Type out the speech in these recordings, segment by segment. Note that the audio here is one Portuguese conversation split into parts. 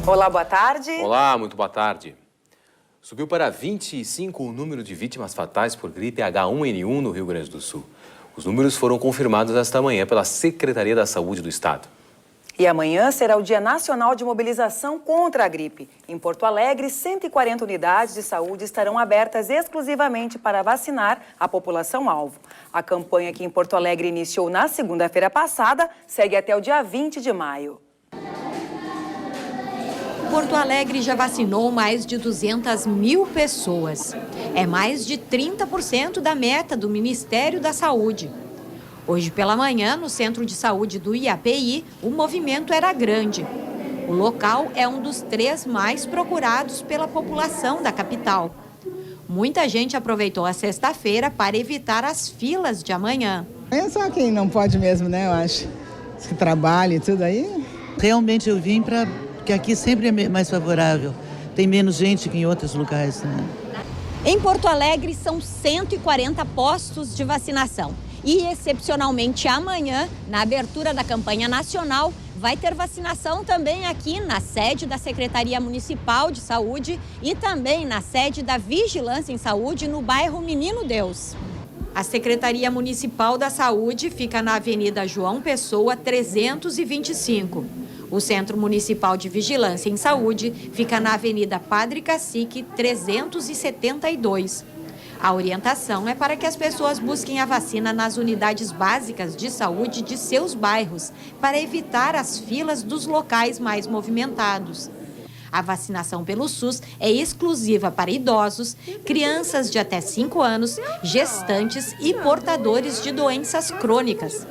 Olá, boa tarde. Olá, muito boa tarde. Subiu para 25 o número de vítimas fatais por gripe H1N1 no Rio Grande do Sul. Os números foram confirmados esta manhã pela Secretaria da Saúde do Estado. E amanhã será o Dia Nacional de Mobilização contra a Gripe. Em Porto Alegre, 140 unidades de saúde estarão abertas exclusivamente para vacinar a população-alvo. A campanha que em Porto Alegre iniciou na segunda-feira passada segue até o dia 20 de maio. Porto Alegre já vacinou mais de 200 mil pessoas. É mais de 30% da meta do Ministério da Saúde. Hoje pela manhã, no Centro de Saúde do IAPI, o movimento era grande. O local é um dos 3 mais procurados pela população da capital. Muita gente aproveitou a sexta-feira para evitar as filas de amanhã. É só quem não pode mesmo, né, eu acho. Que trabalha e tudo aí. Realmente eu vim porque aqui sempre é mais favorável. Tem menos gente que em outros lugares, né? Em Porto Alegre, são 140 postos de vacinação. E, excepcionalmente, amanhã, na abertura da campanha nacional, vai ter vacinação também aqui na sede da Secretaria Municipal de Saúde e também na sede da Vigilância em Saúde, no bairro Menino Deus. A Secretaria Municipal da Saúde fica na Avenida João Pessoa, 325. O Centro Municipal de Vigilância em Saúde fica na Avenida Padre Cacique, 372. A orientação é para que as pessoas busquem a vacina nas unidades básicas de saúde de seus bairros, para evitar as filas dos locais mais movimentados. A vacinação pelo SUS é exclusiva para idosos, crianças de até 5 anos, gestantes e portadores de doenças crônicas.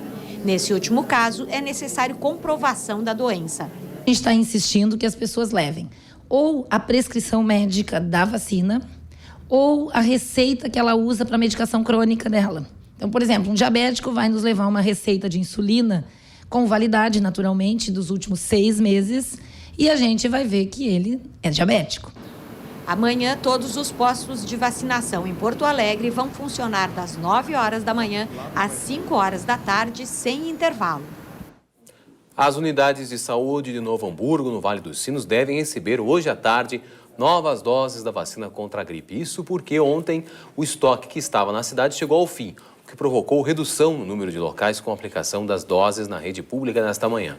Nesse último caso, é necessário comprovação da doença. A gente está insistindo que as pessoas levem ou a prescrição médica da vacina, ou a receita que ela usa para a medicação crônica dela. Então, por exemplo, um diabético vai nos levar uma receita de insulina com validade, naturalmente, dos últimos 6 meses, e a gente vai ver que ele é diabético. Amanhã, todos os postos de vacinação em Porto Alegre vão funcionar das 9 horas da manhã às 5 horas da tarde, sem intervalo. As unidades de saúde de Novo Hamburgo, no Vale dos Sinos, devem receber hoje à tarde novas doses da vacina contra a gripe. Isso porque ontem o estoque que estava na cidade chegou ao fim, o que provocou redução no número de locais com aplicação das doses na rede pública nesta manhã.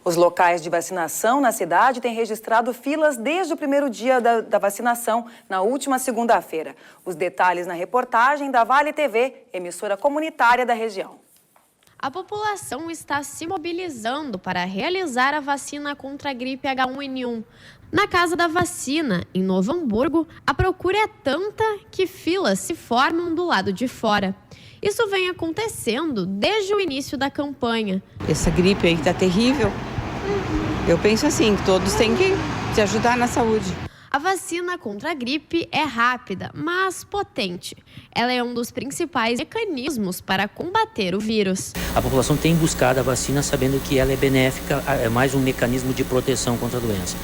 Os locais de vacinação na cidade têm registrado filas desde o primeiro dia da vacinação, na última segunda-feira. Os detalhes na reportagem da Vale TV, emissora comunitária da região. A população está se mobilizando para realizar a vacina contra a gripe H1N1. Na Casa da Vacina, em Novo Hamburgo, a procura é tanta que filas se formam do lado de fora. Isso vem acontecendo desde o início da campanha. Essa gripe aí está terrível. Eu penso assim, que todos têm que se ajudar na saúde. A vacina contra a gripe é rápida, mas potente. Ela é um dos principais mecanismos para combater o vírus. A população tem buscado a vacina sabendo que ela é benéfica, é mais um mecanismo de proteção contra a doença.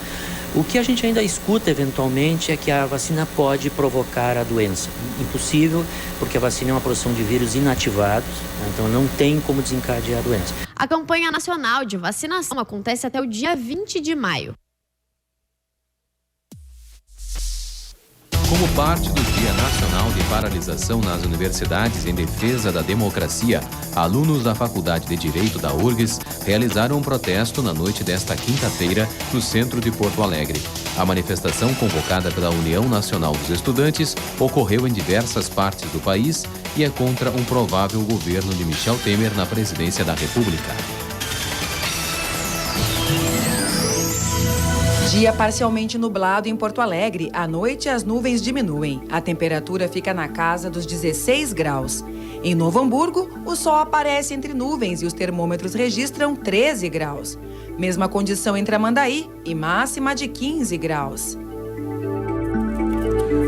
O que a gente ainda escuta eventualmente é que a vacina pode provocar a doença. Impossível, porque a vacina é uma produção de vírus inativados, então não tem como desencadear a doença. A campanha nacional de vacinação acontece até o dia 20 de maio. Como parte do Dia Nacional de Paralisação nas Universidades em Defesa da Democracia, alunos da Faculdade de Direito da URGS realizaram um protesto na noite desta quinta-feira no centro de Porto Alegre. A manifestação, convocada pela União Nacional dos Estudantes, ocorreu em diversas partes do país e é contra um provável governo de Michel Temer na presidência da República. Dia parcialmente nublado em Porto Alegre. À noite, as nuvens diminuem. A temperatura fica na casa dos 16 graus. Em Novo Hamburgo, o sol aparece entre nuvens e os termômetros registram 13 graus. Mesma condição em Tramandaí e máxima de 15 graus.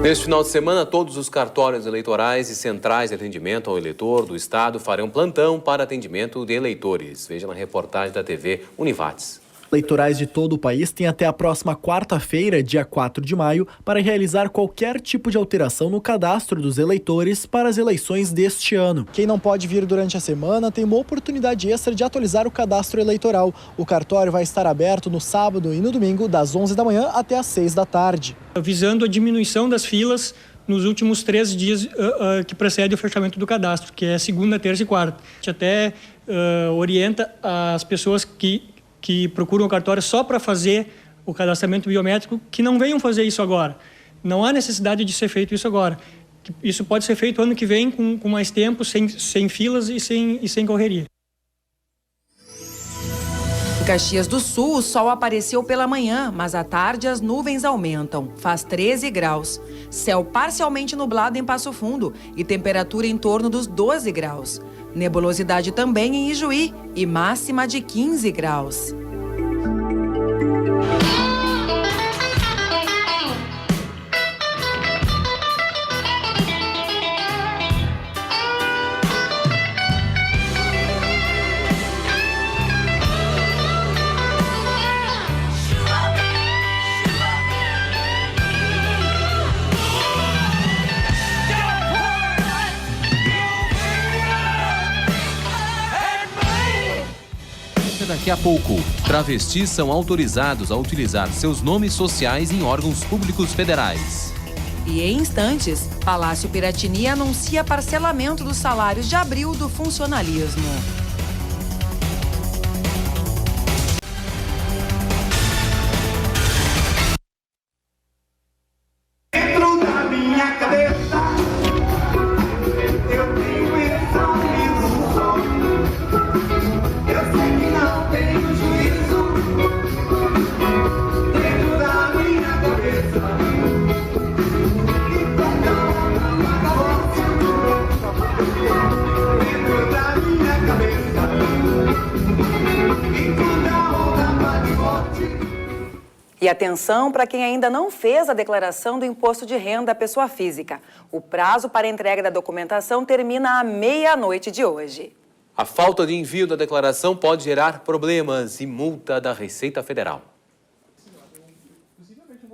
Neste final de semana, todos os cartórios eleitorais e centrais de atendimento ao eleitor do Estado farão plantão para atendimento de eleitores. Veja na reportagem da TV Univates. Eleitorais de todo o país têm até a próxima quarta-feira, dia 4 de maio, para realizar qualquer tipo de alteração no cadastro dos eleitores para as eleições deste ano. Quem não pode vir durante a semana tem uma oportunidade extra de atualizar o cadastro eleitoral. O cartório vai estar aberto no sábado e no domingo, das 11 da manhã até às 6 da tarde. Visando a diminuição das filas nos últimos 3 dias que precede o fechamento do cadastro, que é segunda, terça e quarta. A gente até orienta as pessoas que procuram o cartório só para fazer o cadastramento biométrico, que não venham fazer isso agora. Não há necessidade de ser feito isso agora. Isso pode ser feito ano que vem com mais tempo, sem filas e sem correria. Em Caxias do Sul, o sol apareceu pela manhã, mas à tarde as nuvens aumentam. Faz 13 graus. Céu parcialmente nublado em Passo Fundo e temperatura em torno dos 12 graus. Nebulosidade também em Ijuí e máxima de 15 graus. Daqui a pouco, travestis são autorizados a utilizar seus nomes sociais em órgãos públicos federais. E em instantes, Palácio Piratini anuncia parcelamento dos salários de abril do funcionalismo. Dentro da minha cabeça, eu tenho esse sorriso. Eu sei que não tenho juízo. Dentro da minha cabeça, dentro da minha cabeça, e quando a onda bate forte. E atenção para quem ainda não fez a declaração do imposto de renda à pessoa física. O prazo para entrega da documentação termina à meia-noite de hoje. A falta de envio da declaração pode gerar problemas e multa da Receita Federal.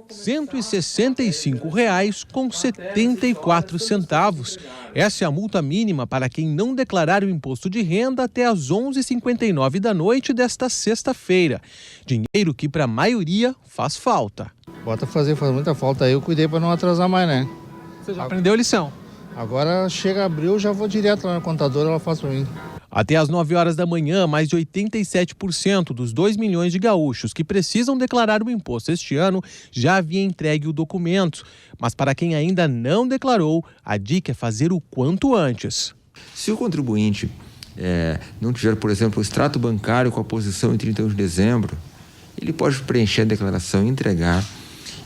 R$ 165,74. Essa é a multa mínima para quem não declarar o imposto de renda até às 11h59 da noite desta sexta-feira. Dinheiro que para a maioria faz falta. Bota fazer, faz muita falta aí, eu cuidei para não atrasar mais, né? Você já aprendeu a lição? Agora chega abril, já vou direto lá na contadora, ela faz para mim. Até às 9 horas da manhã, mais de 87% dos 2 milhões de gaúchos que precisam declarar o imposto este ano já havia entregue o documento. Mas para quem ainda não declarou, a dica é fazer o quanto antes. Se o contribuinte não tiver, por exemplo, o extrato bancário com a posição em 31 de dezembro, ele pode preencher a declaração e entregar.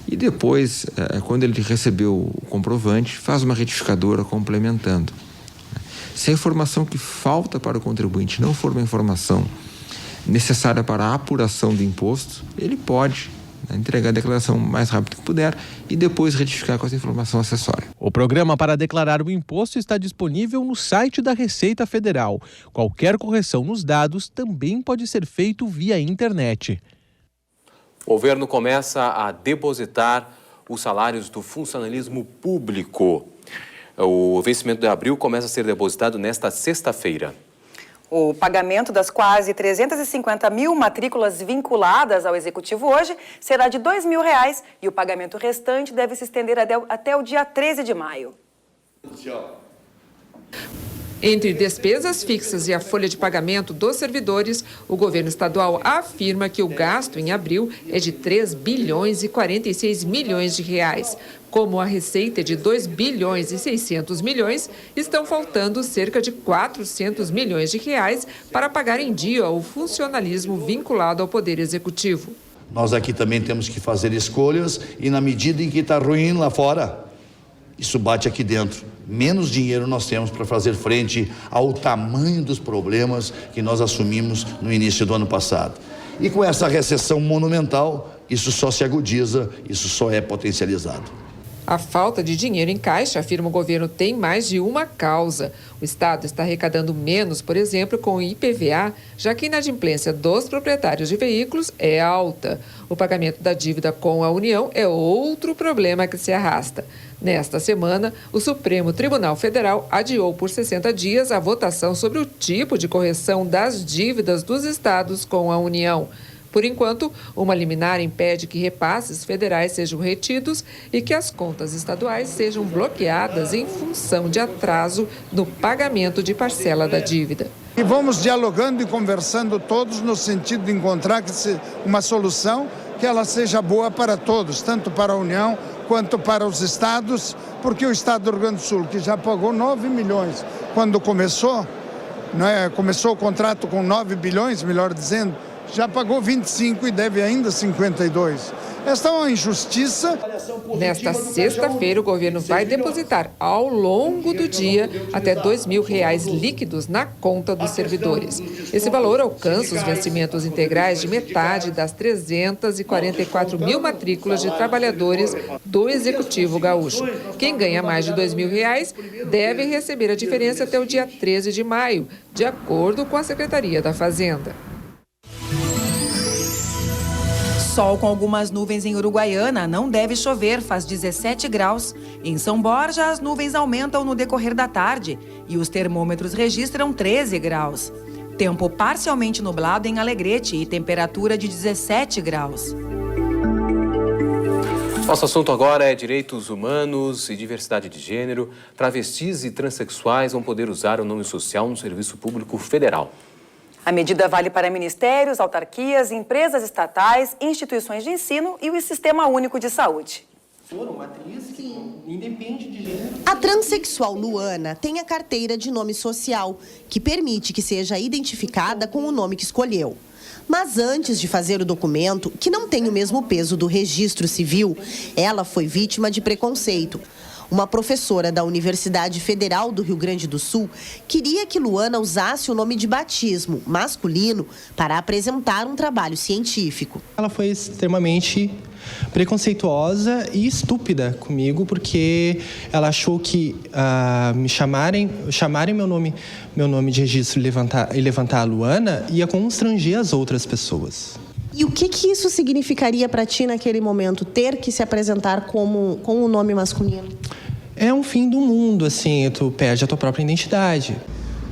E depois, quando ele recebeu o comprovante, faz uma retificadora complementando. Se a informação que falta para o contribuinte não for uma informação necessária para a apuração do imposto, ele pode entregar a declaração o mais rápido que puder e depois retificar com essa informação acessória. O programa para declarar o imposto está disponível no site da Receita Federal. Qualquer correção nos dados também pode ser feito via internet. O governo começa a depositar os salários do funcionalismo público. O vencimento de abril começa a ser depositado nesta sexta-feira. O pagamento das quase 350 mil matrículas vinculadas ao Executivo hoje será de R$ 2.000 e o pagamento restante deve se estender até o dia 13 de maio. Entre despesas fixas e a folha de pagamento dos servidores, o governo estadual afirma que o gasto em abril é de 3 bilhões e 46 milhões de reais. Como a receita é de 2 bilhões e 600 milhões, estão faltando cerca de 400 milhões de reais para pagar em dia o funcionalismo vinculado ao Poder Executivo. Nós aqui também temos que fazer escolhas e na medida em que está ruim lá fora, isso bate aqui dentro. Menos dinheiro nós temos para fazer frente ao tamanho dos problemas que nós assumimos no início do ano passado. E com essa recessão monumental, isso só se agudiza, isso só é potencializado. A falta de dinheiro em caixa, afirma o governo, tem mais de uma causa. O Estado está arrecadando menos, por exemplo, com o IPVA, já que a inadimplência dos proprietários de veículos é alta. O pagamento da dívida com a União é outro problema que se arrasta. Nesta semana, o Supremo Tribunal Federal adiou por 60 dias a votação sobre o tipo de correção das dívidas dos estados com a União. Por enquanto, uma liminar impede que repasses federais sejam retidos e que as contas estaduais sejam bloqueadas em função de atraso no pagamento de parcela da dívida. E vamos dialogando e conversando todos no sentido de encontrar uma solução que ela seja boa para todos, tanto para a União quanto para os estados, porque o estado do Rio Grande do Sul, que já pagou 9 milhões quando começou, começou o contrato com 9 bilhões, melhor dizendo, já pagou 25 e deve ainda 52. Esta é uma injustiça. Nesta sexta-feira, o governo vai depositar ao longo do dia até R$2.000 líquidos na conta dos servidores. Esse valor alcança os vencimentos integrais de metade das 344 mil matrículas de trabalhadores do Executivo Gaúcho. Quem ganha mais de R$2.000 deve receber a diferença até o dia 13 de maio, de acordo com a Secretaria da Fazenda. Sol com algumas nuvens em Uruguaiana, não deve chover, faz 17 graus. Em São Borja, as nuvens aumentam no decorrer da tarde e os termômetros registram 13 graus. Tempo parcialmente nublado em Alegrete e temperatura de 17 graus. Nosso assunto agora é direitos humanos e diversidade de gênero. Travestis e transexuais vão poder usar o nome social no Serviço Público Federal. A medida vale para ministérios, autarquias, empresas estatais, instituições de ensino e o Sistema Único de Saúde. Uma atriz que independe de gênero. A transexual Luana tem a carteira de nome social, que permite que seja identificada com o nome que escolheu. Mas antes de fazer o documento, que não tem o mesmo peso do registro civil, ela foi vítima de preconceito. Uma professora da Universidade Federal do Rio Grande do Sul queria que Luana usasse o nome de batismo masculino para apresentar um trabalho científico. Ela foi extremamente preconceituosa e estúpida comigo, porque ela achou que chamarem meu nome de registro e levantar a Luana ia constranger as outras pessoas. E o que isso significaria para ti naquele momento, ter que se apresentar com o nome masculino? É um fim do mundo, assim, tu perde a tua própria identidade.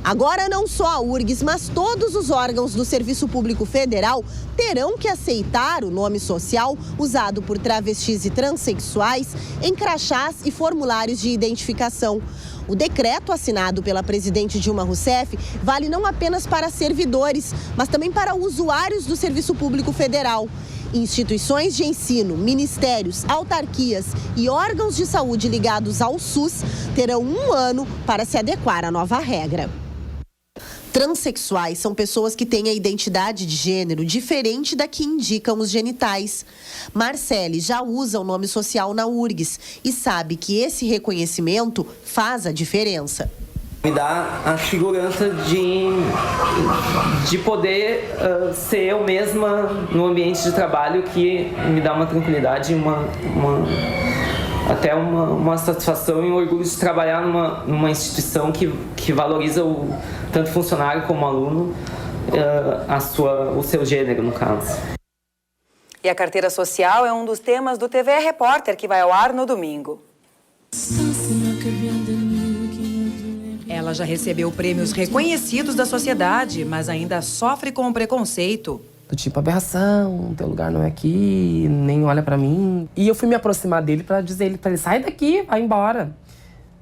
Agora não só a URGS, mas todos os órgãos do Serviço Público Federal terão que aceitar o nome social usado por travestis e transexuais em crachás e formulários de identificação. O decreto assinado pela presidente Dilma Rousseff vale não apenas para servidores, mas também para usuários do Serviço Público Federal. Instituições de ensino, ministérios, autarquias e órgãos de saúde ligados ao SUS terão 1 ano para se adequar à nova regra. Transsexuais são pessoas que têm a identidade de gênero diferente da que indicam os genitais. Marcele já usa o nome social na URGS e sabe que esse reconhecimento faz a diferença. Me dá a segurança de poder ser eu mesma no ambiente de trabalho, que me dá uma tranquilidade, até uma satisfação e um orgulho de trabalhar numa instituição que valoriza tanto o funcionário como o aluno, o seu gênero, no caso. E a carteira social é um dos temas do TVE Repórter, que vai ao ar no domingo. Ela já recebeu prêmios reconhecidos da sociedade, mas ainda sofre com o preconceito. Do tipo, aberração, teu lugar não é aqui, nem olha pra mim. E eu fui me aproximar dele pra dizer pra ele, sai daqui, vai embora.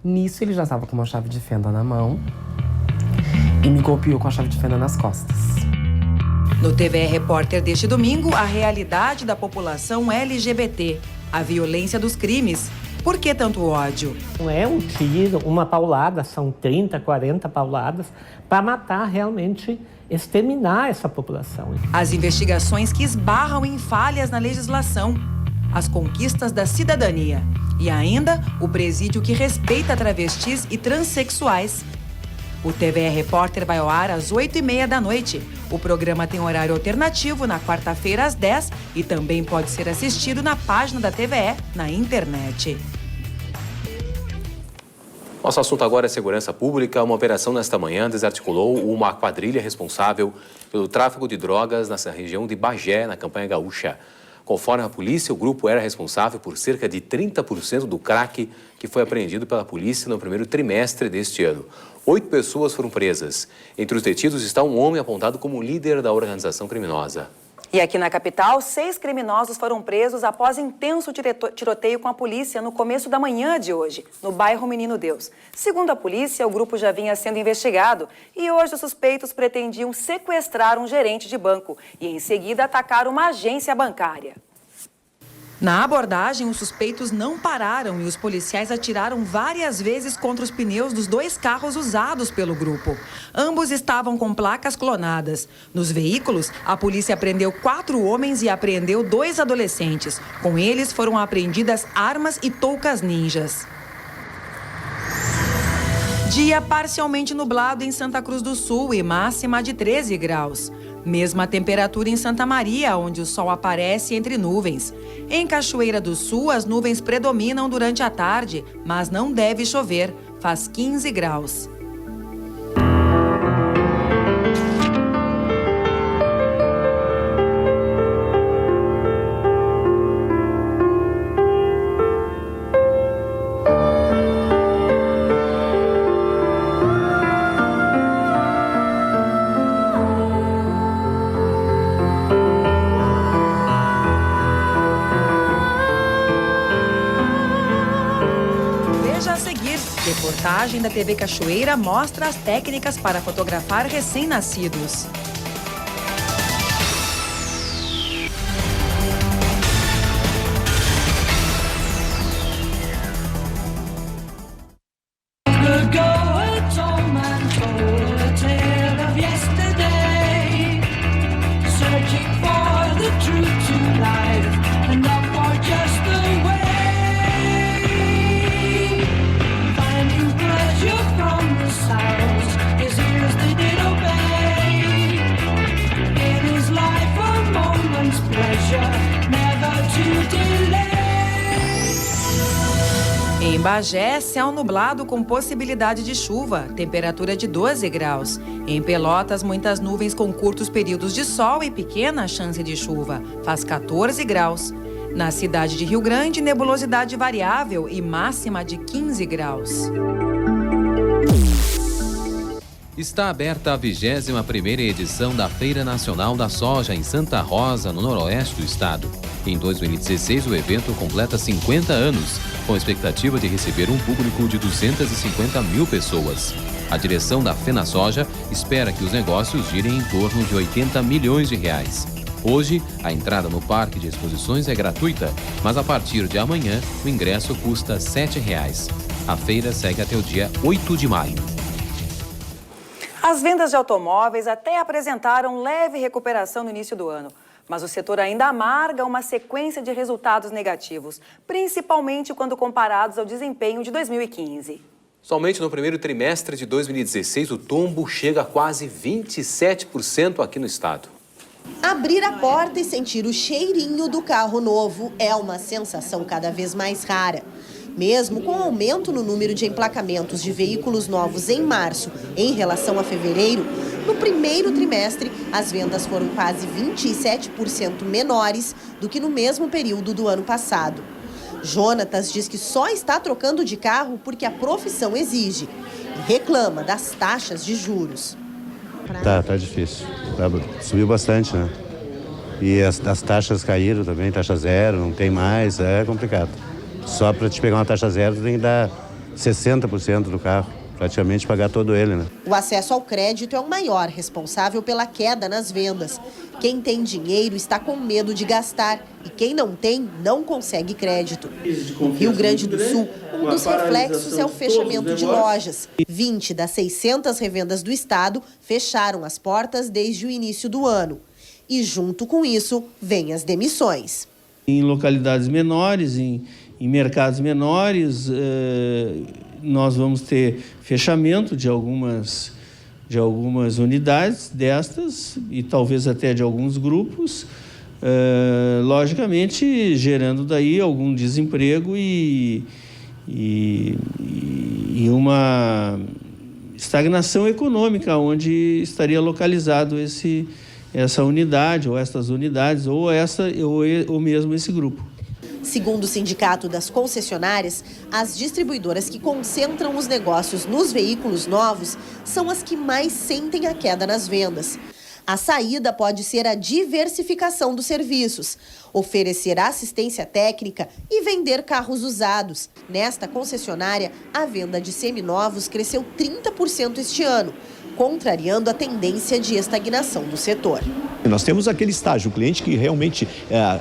Nisso ele já estava com uma chave de fenda na mão e me golpeou com a chave de fenda nas costas. No TVE Repórter deste domingo, a realidade da população LGBT, a violência dos crimes. Por que tanto ódio? Não é um tiro, uma paulada, são 30, 40 pauladas para matar realmente, exterminar essa população. As investigações que esbarram em falhas na legislação, as conquistas da cidadania e ainda o presídio que respeita travestis e transexuais. O TVE Repórter vai ao ar às 8h30 da noite. O programa tem horário alternativo na quarta-feira às 10 e também pode ser assistido na página da TVE na internet. Nosso assunto agora é segurança pública. Uma operação nesta manhã desarticulou uma quadrilha responsável pelo tráfico de drogas nessa região de Bagé, na campanha gaúcha. Conforme a polícia, o grupo era responsável por cerca de 30% do crack que foi apreendido pela polícia no primeiro trimestre deste ano. 8 pessoas foram presas. Entre os detidos está um homem apontado como líder da organização criminosa. E aqui na capital, 6 criminosos foram presos após intenso tiroteio com a polícia no começo da manhã de hoje, no bairro Menino Deus. Segundo a polícia, o grupo já vinha sendo investigado e hoje os suspeitos pretendiam sequestrar um gerente de banco e em seguida atacar uma agência bancária. Na abordagem, os suspeitos não pararam e os policiais atiraram várias vezes contra os pneus dos 2 carros usados pelo grupo. Ambos estavam com placas clonadas. Nos veículos, a polícia prendeu 4 homens e apreendeu 2 adolescentes. Com eles foram apreendidas armas e toucas ninjas. Dia parcialmente nublado em Santa Cruz do Sul e máxima de 13 graus. Mesma temperatura em Santa Maria, onde o sol aparece entre nuvens. Em Cachoeira do Sul, as nuvens predominam durante a tarde, mas não deve chover. Faz 15 graus. Reportagem da TV Cachoeira mostra as técnicas para fotografar recém-nascidos. Em Bagé, céu nublado com possibilidade de chuva, temperatura de 12 graus. Em Pelotas, muitas nuvens com curtos períodos de sol e pequena chance de chuva, faz 14 graus. Na cidade de Rio Grande, nebulosidade variável e máxima de 15 graus. Está aberta a 21ª edição da Feira Nacional da Soja em Santa Rosa, no noroeste do estado. Em 2016, o evento completa 50 anos, com a expectativa de receber um público de 250 mil pessoas. A direção da FenaSoja espera que os negócios girem em torno de 80 milhões de reais. Hoje, a entrada no Parque de Exposições é gratuita, mas a partir de amanhã, o ingresso custa R$ 7,00. A feira segue até o dia 8 de maio. As vendas de automóveis até apresentaram leve recuperação no início do ano. Mas o setor ainda amarga uma sequência de resultados negativos, principalmente quando comparados ao desempenho de 2015. Somente no primeiro trimestre de 2016, o tombo chega a quase 27% aqui no estado. Abrir a porta e sentir o cheirinho do carro novo é uma sensação cada vez mais rara. Mesmo com o aumento no número de emplacamentos de veículos novos em março em relação a fevereiro, no primeiro trimestre, as vendas foram quase 27% menores do que no mesmo período do ano passado. Jonatas diz que só está trocando de carro porque a profissão exige e reclama das taxas de juros. Tá difícil. Subiu bastante, né? E as taxas caíram também, taxa zero, não tem mais, é complicado. Só para te pegar uma taxa zero, tem que dar 60% do carro, praticamente pagar todo ele, né? O acesso ao crédito é o maior responsável pela queda nas vendas. Quem tem dinheiro está com medo de gastar e quem não tem, não consegue crédito. No Rio Grande do Sul, um dos reflexos é o fechamento de lojas. 20 das 600 revendas do estado fecharam as portas desde o início do ano. E junto com isso, vêm as demissões. Em localidades menores, em mercados menores, nós vamos ter fechamento de algumas unidades destas e talvez até de alguns grupos, logicamente gerando daí algum desemprego e e uma estagnação econômica onde estaria localizado essa unidade ou essas unidades ou mesmo esse grupo. Segundo o Sindicato das Concessionárias, as distribuidoras que concentram os negócios nos veículos novos são as que mais sentem a queda nas vendas. A saída pode ser a diversificação dos serviços, oferecer assistência técnica e vender carros usados. Nesta concessionária, a venda de seminovos cresceu 30% este ano, contrariando a tendência de estagnação do setor. Nós temos aquele estágio, o cliente que realmente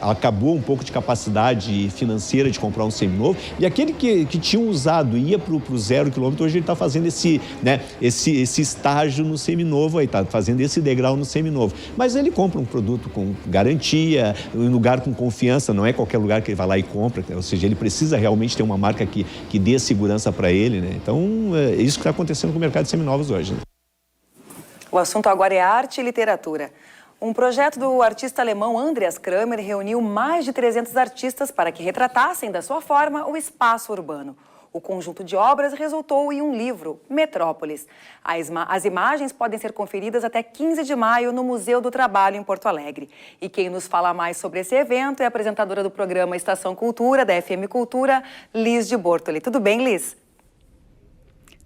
acabou um pouco de capacidade financeira de comprar um seminovo, e aquele que tinha usado e ia para o 0 quilômetro, hoje ele está fazendo esse estágio no seminovo, está fazendo esse degrau no seminovo. Mas ele compra um produto com garantia, um lugar com confiança, não é qualquer lugar que ele vai lá e compra, ou seja, ele precisa realmente ter uma marca que dê segurança para ele, né? Então, é isso que está acontecendo com o mercado de seminovos hoje, né? O assunto agora é arte e literatura. Um projeto do artista alemão Andreas Kramer reuniu mais de 300 artistas para que retratassem da sua forma o espaço urbano. O conjunto de obras resultou em um livro, Metrópolis. As imagens podem ser conferidas até 15 de maio no Museu do Trabalho, em Porto Alegre. E quem nos fala mais sobre esse evento é a apresentadora do programa Estação Cultura, da FM Cultura, Liz de Bortoli. Tudo bem, Liz?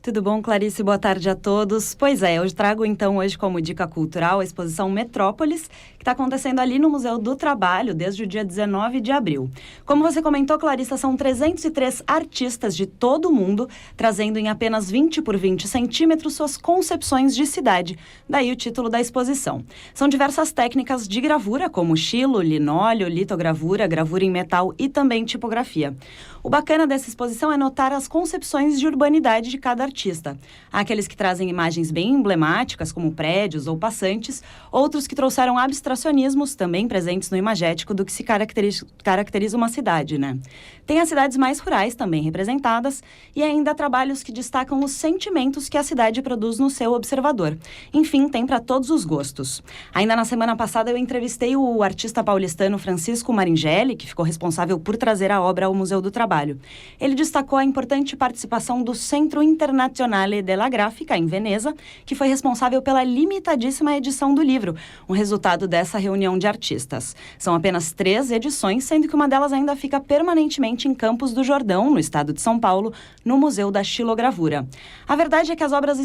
Tudo bom, Clarice? Boa tarde a todos. Pois é, eu trago então hoje como dica cultural a exposição Metrópolis, que está acontecendo ali no Museu do Trabalho desde o dia 19 de abril. Como você comentou, Clarissa, são 303 artistas de todo o mundo, trazendo em apenas 20 por 20 centímetros suas concepções de cidade. Daí o título da exposição. São diversas técnicas de gravura, como xilo, linóleo, litogravura, gravura em metal e também tipografia. O bacana dessa exposição é notar as concepções de urbanidade de cada artista. Há aqueles que trazem imagens bem emblemáticas, como prédios ou passantes, outros que trouxeram abstracionismos, também presentes no imagético, do que se caracteriza uma cidade, né? Tem as cidades mais rurais também representadas e ainda trabalhos que destacam os sentimentos que a cidade produz no seu observador. Enfim, tem para todos os gostos. Ainda na semana passada eu entrevistei o artista paulistano Francisco Maringelli, que ficou responsável por trazer a obra ao Museu do Trabalho. Ele destacou a importante participação do Centro Internazionale della Grafica, em Veneza, que foi responsável pela limitadíssima edição do livro, um resultado dessa reunião de artistas. São apenas 3 edições, sendo que uma delas ainda fica permanentemente em Campos do Jordão, no estado de São Paulo, no Museu da Xilogravura. A verdade é que as obras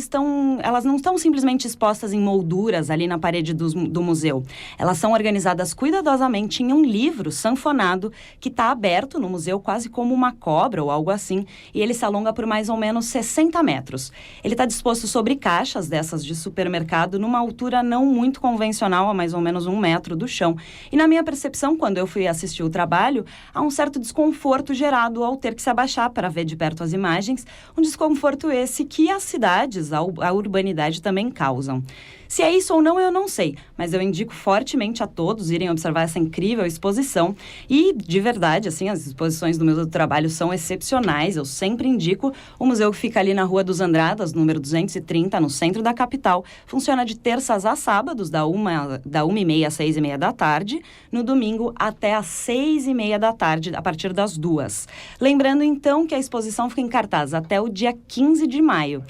elas não estão simplesmente expostas em molduras ali na parede do museu. Elas são organizadas cuidadosamente em um livro sanfonado que está aberto no museu quase como uma cobra ou algo assim, e ele se alonga por mais ou menos 60 metros. Ele está disposto sobre caixas dessas de supermercado numa altura não muito convencional, a mais ou menos 1 metro do chão. E na minha percepção, quando eu fui assistir o trabalho, há um certo desconforto gerado ao ter que se abaixar para ver de perto as imagens, um desconforto esse que as cidades, a urbanidade também causam. Se é isso ou não, eu não sei, mas eu indico fortemente a todos irem observar essa incrível exposição e, de verdade, assim, as exposições do Museu do Trabalho são excepcionais, eu sempre indico. O museu que fica ali na Rua dos Andradas, número 230, no centro da capital, funciona de terças a sábados, da 1h30 às 6h30 da tarde, no domingo até às 6h30 da tarde, a partir das 2h. Lembrando, então, que a exposição fica em cartaz até o dia 15 de maio.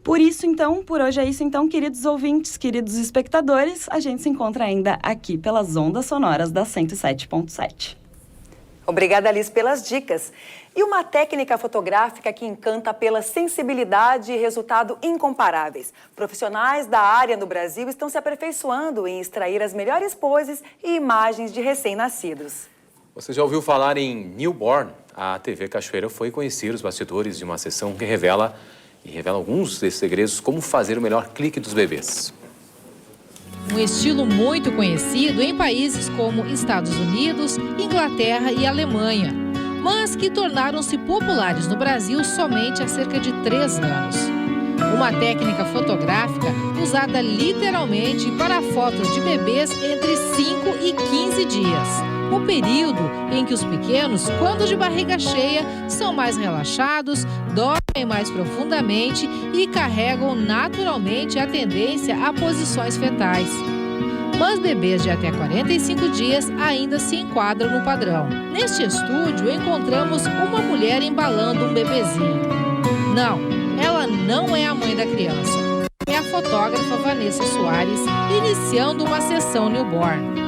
Por hoje é isso, então, queridos ouvintes, queridos espectadores, a gente se encontra ainda aqui pelas ondas sonoras da 107.7. Obrigada, Liz, pelas dicas. E uma técnica fotográfica que encanta pela sensibilidade e resultado incomparáveis. Profissionais da área no Brasil estão se aperfeiçoando em extrair as melhores poses e imagens de recém-nascidos. Você já ouviu falar em newborn? A TV Cachoeira foi conhecer os bastidores de uma sessão que revela alguns desses segredos, como fazer o melhor clique dos bebês. Um estilo muito conhecido em países como Estados Unidos, Inglaterra e Alemanha, mas que tornaram-se populares no Brasil somente há cerca de 3 anos. Uma técnica fotográfica usada literalmente para fotos de bebês entre 5 e 15 dias. O período em que os pequenos, quando de barriga cheia, são mais relaxados, dormem mais profundamente e carregam naturalmente a tendência a posições fetais. Mas bebês de até 45 dias ainda se enquadram no padrão. Neste estúdio, encontramos uma mulher embalando um bebezinho. Não, ela não é a mãe da criança. É a fotógrafa Vanessa Soares, iniciando uma sessão newborn.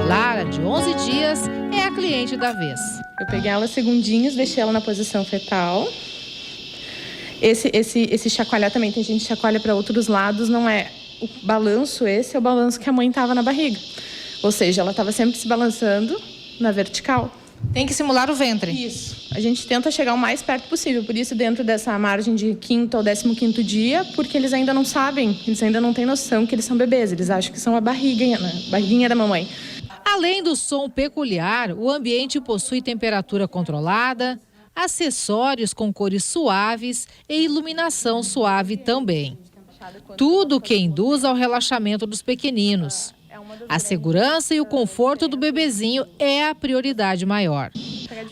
Lara, de 11 dias, é a cliente da vez. Eu peguei ela segundinhos, deixei ela na posição fetal. Esse chacoalhar também, tem gente que chacoalha para outros lados, não é o balanço, esse é o balanço que a mãe estava na barriga. Ou seja, ela estava sempre se balançando na vertical. Tem que simular o ventre. Isso. A gente tenta chegar o mais perto possível, por isso dentro dessa margem de 5º ao 15º dia, porque eles ainda não sabem, eles ainda não têm noção que eles são bebês, eles acham que são a barriguinha, né? Barriguinha da mamãe. Além do som peculiar, o ambiente possui temperatura controlada, acessórios com cores suaves e iluminação suave também. Tudo que induz ao relaxamento dos pequeninos. A segurança e o conforto do bebezinho é a prioridade maior.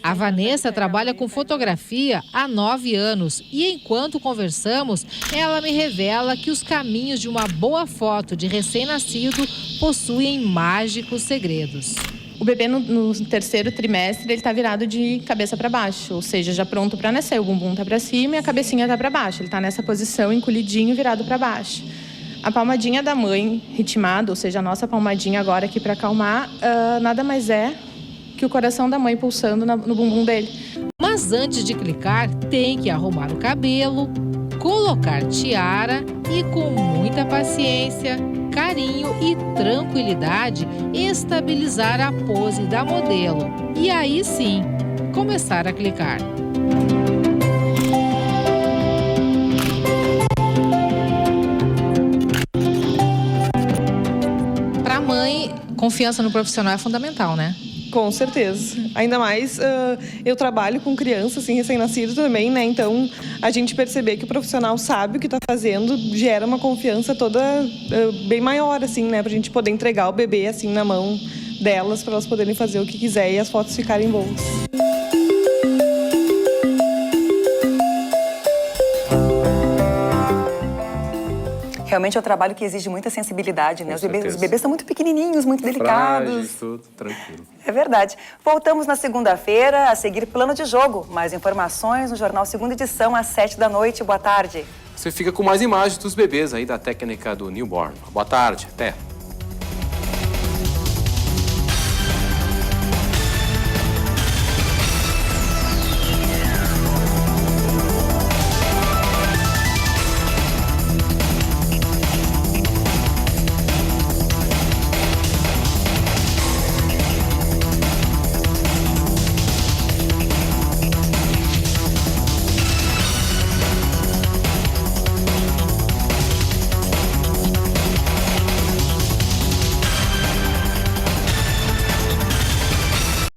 A Vanessa trabalha com fotografia há 9 anos e, enquanto conversamos, ela me revela que os caminhos de uma boa foto de recém-nascido possuem mágicos segredos. O bebê no terceiro trimestre, ele está virado de cabeça para baixo, ou seja, já pronto para nascer. O bumbum está para cima e a cabecinha está para baixo. Ele está nessa posição, encolhidinho, virado para baixo. A palmadinha da mãe ritmada, ou seja, a nossa palmadinha agora aqui para acalmar, nada mais é que o coração da mãe pulsando no bumbum dele. Mas antes de clicar, tem que arrumar o cabelo, colocar tiara e, com muita paciência, carinho e tranquilidade, estabilizar a pose da modelo. E aí sim, começar a clicar. Para a mãe, confiança no profissional é fundamental, né? Com certeza. Ainda mais, eu trabalho com criança, assim, recém-nascido também, né? Então, a gente perceber que o profissional sabe o que está fazendo gera uma confiança toda bem maior, assim, né? Pra gente poder entregar o bebê, assim, na mão delas, para elas poderem fazer o que quiser e as fotos ficarem boas. Realmente é um trabalho que exige muita sensibilidade, né? Os bebês são muito pequenininhos, muito delicados. Frágeis, tudo tranquilo. É verdade. Voltamos na segunda-feira a seguir Plano de Jogo. Mais informações no Jornal Segunda Edição, às 7 da noite. Boa tarde. Você fica com mais imagens dos bebês aí da técnica do newborn. Boa tarde, até.